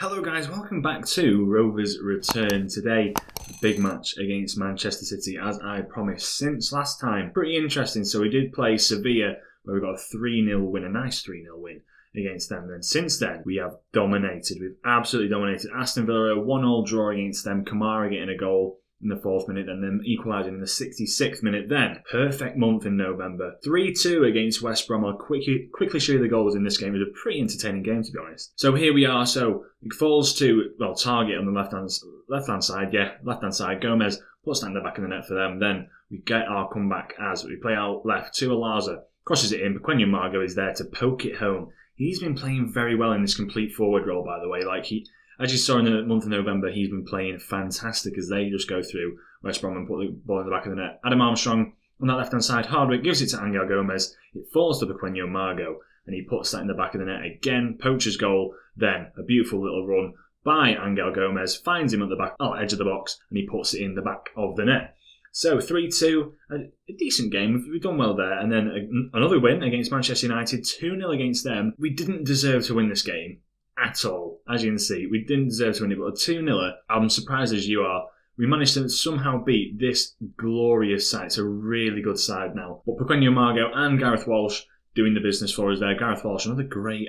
Hello guys, welcome back to Rovers Return. Today, a big match against Manchester City as I promised since last time. Pretty interesting, so we did play Sevilla where we got a 3-0 win, a nice 3-0 win against them. And then since then, we have dominated. We've absolutely dominated. Aston Villa, a 1-1 draw against them, Kamara getting a goal in the 4th minute and then equalising in the 66th minute. Then, perfect month in November. 3-2 against West Brom. I'll quickly show you the goals in this game. It was a pretty entertaining game, to be honest. So here we are. So it falls to, Target on the left-hand side. Gomez puts that in the back of the net for them. Then we get our comeback as we play out left to Alaza. Crosses it in. Pequeno Margot is there to poke it home. He's been playing very well in this complete forward role, by the way. As you saw in the month of November, he's been playing fantastic as they just go through West Brom and put the ball in the back of the net. Adam Armstrong on that left-hand side. Hardwick gives it to Angel Gomez. It falls to Pequeno Margot and he puts that in the back of the net again. Poacher's goal. Then a beautiful little run by Angel Gomez. Finds him at the edge of the box and he puts it in the back of the net. So 3-2, a decent game. We've done well there. And then another win against Manchester United. 2-0 against them. We didn't deserve to win this game at all. As you can see, we didn't deserve to win it, but a 2-0, I'm surprised as you are. We managed to somehow beat this glorious side. It's a really good side now. But Pequeno Margot and Gareth Walsh doing the business for us there. Gareth Walsh, another great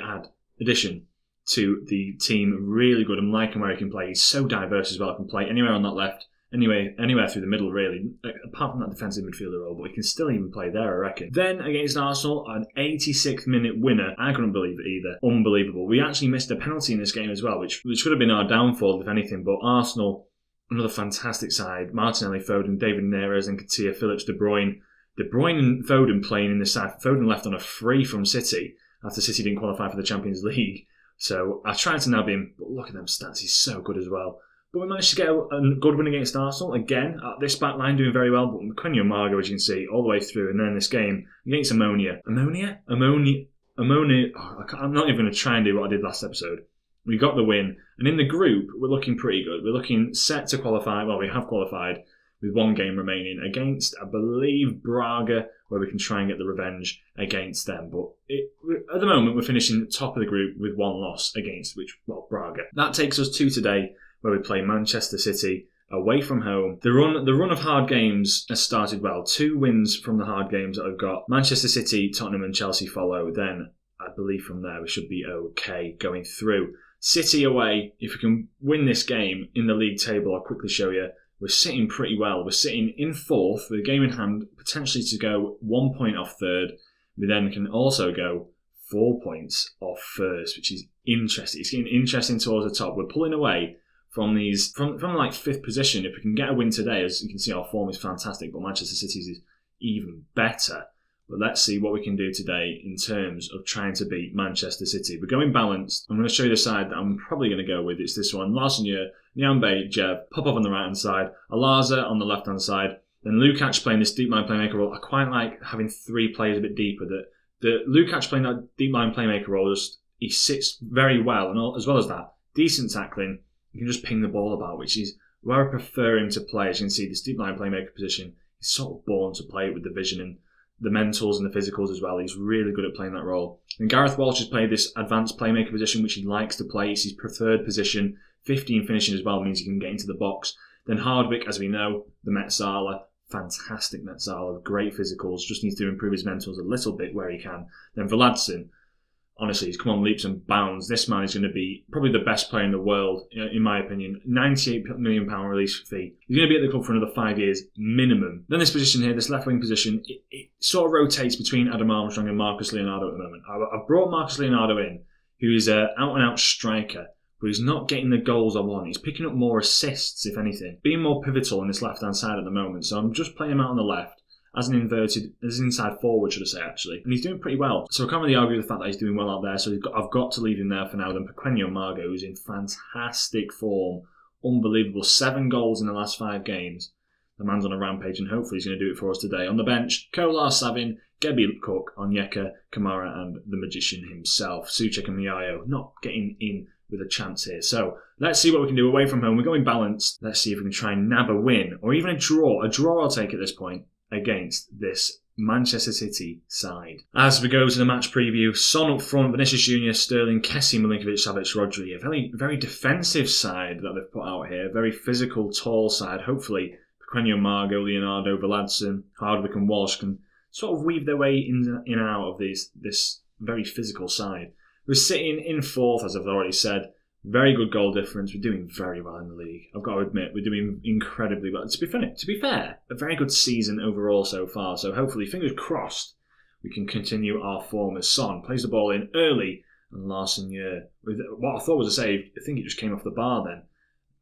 addition to the team. Really good. I'm liking where he can play. He's so diverse as well. He can play anywhere on that left. Anywhere through the middle, really, apart from that defensive midfielder role, but he can still even play there, I reckon. Then, against Arsenal, an 86th minute winner. I couldn't believe it either. Unbelievable. We actually missed a penalty in this game as well, which could have been our downfall, if anything, but Arsenal, another fantastic side. Martinelli, Foden, David Neres, and Katia Phillips, De Bruyne. De Bruyne and Foden playing in this side. Foden left on a free from City after City didn't qualify for the Champions League. So, I tried to nab him, but look at them stats. He's so good as well. But we managed to get a good win against Arsenal. Again, this back line doing very well. But Pequeno Margot, as you can see, all the way through. And then this game against Ammonia. Ammonia? Oh, I'm not even going to try and do what I did last episode. We got the win. And in the group, we're looking pretty good. We're looking set to qualify. Well, we have qualified with one game remaining against, I believe, Braga, where we can try and get the revenge against them. But at the moment, we're finishing top of the group with one loss against, Braga. That takes us to today, where we play Manchester City away from home. The run of hard games has started well. 2 wins from the hard games that I've got. Manchester City, Tottenham and Chelsea follow. Then I believe from there we should be okay going through. City away, if we can win this game in the league table, I'll quickly show you. We're sitting pretty well. We're sitting in 4th with a game in hand, potentially to go 1 point off 3rd. We then can also go 4 points off 1st, which is interesting. It's getting interesting towards the top. We're pulling away from like 5th position. If we can get a win today, as you can see, our form is fantastic, but Manchester City's is even better. But let's see what we can do today in terms of trying to beat Manchester City. We're going balanced. I'm going to show you the side that I'm probably going to go with. It's this one. Larseneur, Nyambe, Jev, Popov on the right-hand side, Alaza on the left-hand side, then Lukacs playing this deep line playmaker role. I quite like having 3 players a bit deeper. The Lukacs playing that deep line playmaker role, he sits very well, and as well as that, decent tackling. You can just ping the ball about, which is where I prefer him to play. As you can see, this deep line playmaker position, he's sort of born to play it with the vision and the mentals and the physicals as well. He's really good at playing that role. And Gareth Walsh has played this advanced playmaker position, which he likes to play. It's his preferred position. 15 finishing as well means he can get into the box. Then Hardwick, as we know, the Metzala, fantastic Metzala, great physicals, just needs to improve his mentals a little bit where he can. Then Vladsson, honestly, he's come on leaps and bounds. This man is going to be probably the best player in the world, in my opinion. £98 million release fee. He's going to be at the club for another 5 years minimum. Then this position here, this left wing position, it sort of rotates between Adam Armstrong and Marcus Leonardo at the moment. I've brought Marcus Leonardo in, who is an out-and-out striker, but he's not getting the goals I want. He's picking up more assists, if anything. Being more pivotal on this left-hand side at the moment. So I'm just playing him out on the left. As an inside forward, should I say, actually. And he's doing pretty well. So I can't really argue with the fact that he's doing well out there. So I've got to leave him there for now. Then Pequeno Margot, who's in fantastic form. Unbelievable. 7 goals in the last 5 games. The man's on a rampage and hopefully he's going to do it for us today. On the bench, Kolar, Savin, Gebi Cook, Onyeka, Kamara and the magician himself. Souček and Miayo not getting in with a chance here. So let's see what we can do away from home. We're going balanced. Let's see if we can try and nab a win or even a draw. A draw I'll take at this point against this Manchester City side. As we go to the match preview, Son up front, Vinicius Junior, Sterling, Kessie, Milinkovic, Savic, Rodri. A very, very defensive side that they've put out here. Very physical, tall side. Hopefully, Pequeno, Margot, Leonardo, Veladson, Hardwick and Walsh can sort of weave their way in and out of this very physical side. We're sitting in fourth, as I've already said. Very good goal difference. We're doing very well in the league. I've got to admit, we're doing incredibly well. To be fair, a very good season overall so far. So hopefully, fingers crossed, we can continue our form as Son plays the ball in early and Larson with what I thought was a save. I think it just came off the bar then.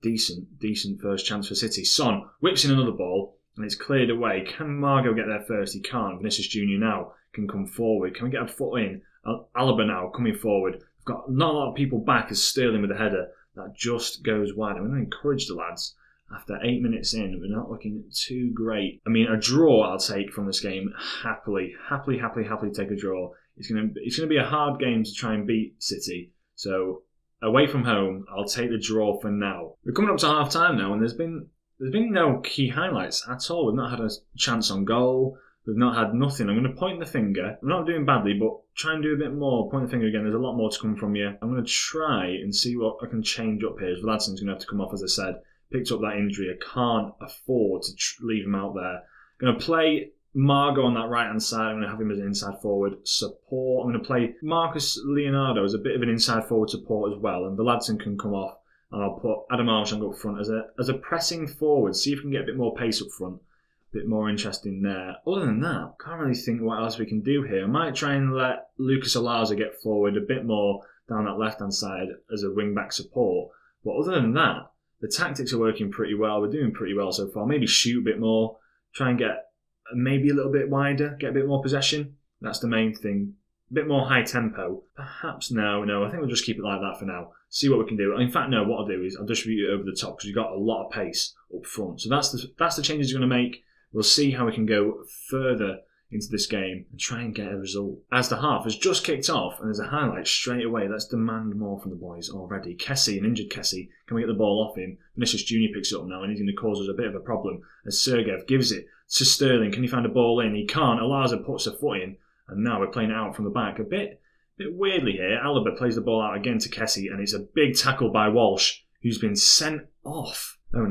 Decent first chance for City. Son whips in another ball and it's cleared away. Can Margot get there first? He can't. Vinicius Junior now can come forward. Can we get a foot in? Alaba now coming forward. Got not a lot of people back as Sterling with a header that just goes wide. I'm going to encourage the lads. After 8 minutes in, we're not looking too great. I mean, a draw I'll take from this game happily take a draw. It's going to be a hard game to try and beat City. So away from home, I'll take the draw for now. We're coming up to half time now, and there's been no key highlights at all. We've not had a chance on goal. We've not had nothing. I'm going to point the finger. I'm not doing badly, but try and do a bit more. Point the finger again. There's a lot more to come from you. I'm going to try and see what I can change up here. Vladson's going to have to come off, as I said. Picked up that injury. I can't afford to leave him out there. I'm going to play Margot on that right-hand side. I'm going to have him as an inside forward support. I'm going to play Marcus Leonardo as a bit of an inside forward support as well. And Vladson can come off. And I'll put Adam Armstrong up front as a pressing forward. See if we can get a bit more pace up front. Bit more interesting there. Other than that, can't really think what else we can do here. I might try and let Lucas Alaza get forward a bit more down that left-hand side as a wing-back support. But other than that, the tactics are working pretty well. We're doing pretty well so far. Maybe shoot a bit more. Try and get maybe a little bit wider. Get a bit more possession. That's the main thing. A bit more high tempo. Perhaps no. I think we'll just keep it like that for now. See what we can do. In fact, no, what I'll do is I'll distribute it over the top because we've got a lot of pace up front. So that's the changes we're going to make. We'll see how we can go further into this game and try and get a result. As the half has just kicked off and there's a highlight straight away, let's demand more from the boys already. Kessie, an injured Kessie, can we get the ball off him? Vinicius Junior picks it up now and he's going to cause us a bit of a problem as Sergev gives it to Sterling. Can he find a ball in? He can't. Alaza puts a foot in and now we're playing it out from the back. A bit weirdly here, Alaba plays the ball out again to Kessie and it's a big tackle by Walsh who's been sent off. Oh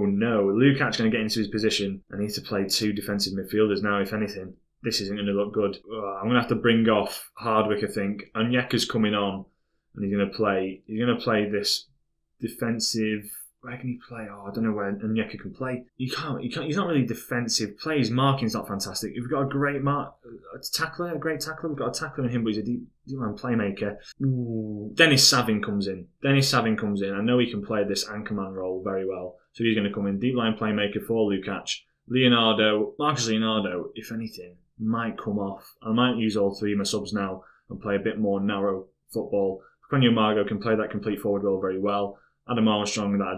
no, Lukács going to get into his position. I need to play two defensive midfielders now, if anything. This isn't going to look good. I'm going to have to bring off Hardwick, I think. Onyeka's coming on, and he's going to play this defensive. Where can he play? I don't know where Onyeka can play. He's not really defensive. His marking's not fantastic. We've got a great tackler. We've got a tackler in him, but he's a deep line playmaker. Dennis Savin comes in. I know he can play this anchorman role very well. So he's going to come in. Deep line playmaker for Lukács. Marcus Leonardo, if anything, might come off. I might use all three of my subs now and play a bit more narrow football. Pequeno Margot can play that complete forward role very well. Adam Armstrong, that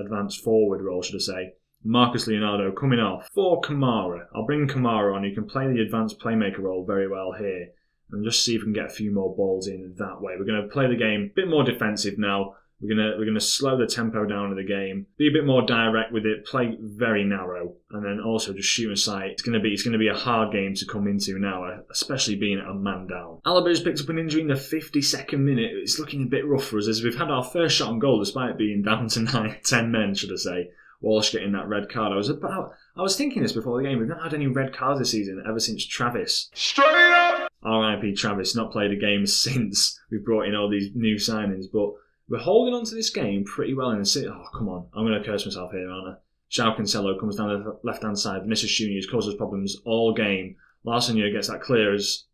advanced forward role, should I say. Marcus Leonardo coming off for Kamara. I'll bring Kamara on, who can play the advanced playmaker role very well here. And just see if we can get a few more balls in that way. We're going to play the game a bit more defensive now. We're gonna slow the tempo down of the game, be a bit more direct with it, play very narrow, and then also just shoot aside. It's gonna be a hard game to come into now, especially being a man down. Alaba's picked up an injury in the 52nd minute. It's looking a bit rough for us as we've had our first shot on goal despite being down to 10 men, should I say. Walsh getting that red card. I was thinking this before the game. We've not had any red cards this season ever since Travis. Straight up! R.I.P. Travis, not played a game since we've brought in all these new signings, but we're holding on to this game pretty well in the city. Oh, come on. I'm going to curse myself here, aren't I? João Cancelo comes down the left-hand side. Vinicius Junior has caused us problems all game. Larson gets that clear as...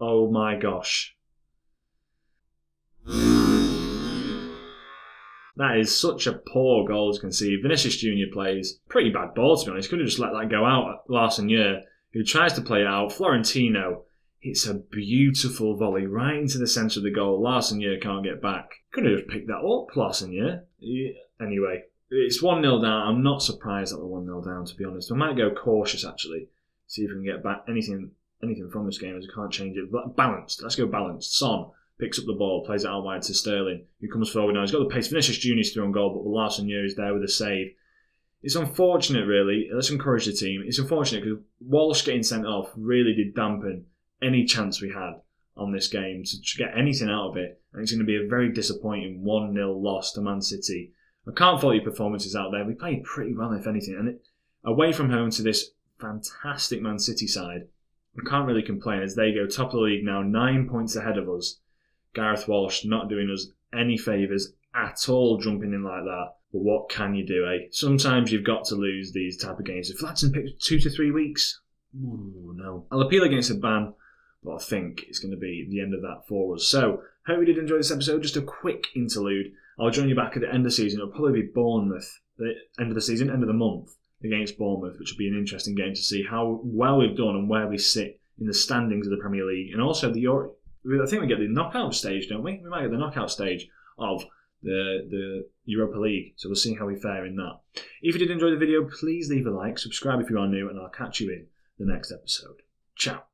Oh, my gosh. That is such a poor goal to concede. Vinicius Junior plays pretty bad ball, to be honest. Could have just let that go out. Larson, who tries to play it out. Florentino... It's a beautiful volley right into the centre of the goal. Larson can't get back. Could have just picked that up, Larson. Anyway, it's 1-0 down. I'm not surprised that we're 1-0 down, to be honest. I might go cautious, actually. See if we can get back anything from this game, as I can't change it. But balanced. Let's go balanced. Son picks up the ball, plays it out wide to Sterling, who comes forward now. He's got the pace. Vinicius Junior's through on goal, but Larson is there with a save. It's unfortunate, really. Let's encourage the team. It's unfortunate because Walsh getting sent off really did dampen any chance we had on this game to get anything out of it. And it's going to be a very disappointing 1-0 loss to Man City. I can't fault your performances out there. We played pretty well, if anything. And away from home to this fantastic Man City side, I can't really complain as they go top of the league now, 9 points ahead of us. Gareth Walsh not doing us any favours at all, jumping in like that. But what can you do, eh? Sometimes you've got to lose these type of games. If Flatson picked 2 to 3 weeks, ooh, no. I'll appeal against a ban, but I think it's going to be the end of that for us. So, hope you did enjoy this episode. Just a quick interlude. I'll join you back at the end of the season. It'll probably be Bournemouth, the end of the season, end of the month, against Bournemouth, which will be an interesting game to see how well we've done and where we sit in the standings of the Premier League. And also, I think we get the knockout stage, don't we? We might get the knockout stage of the Europa League. So we'll see how we fare in that. If you did enjoy the video, please leave a like, subscribe if you are new, and I'll catch you in the next episode. Ciao.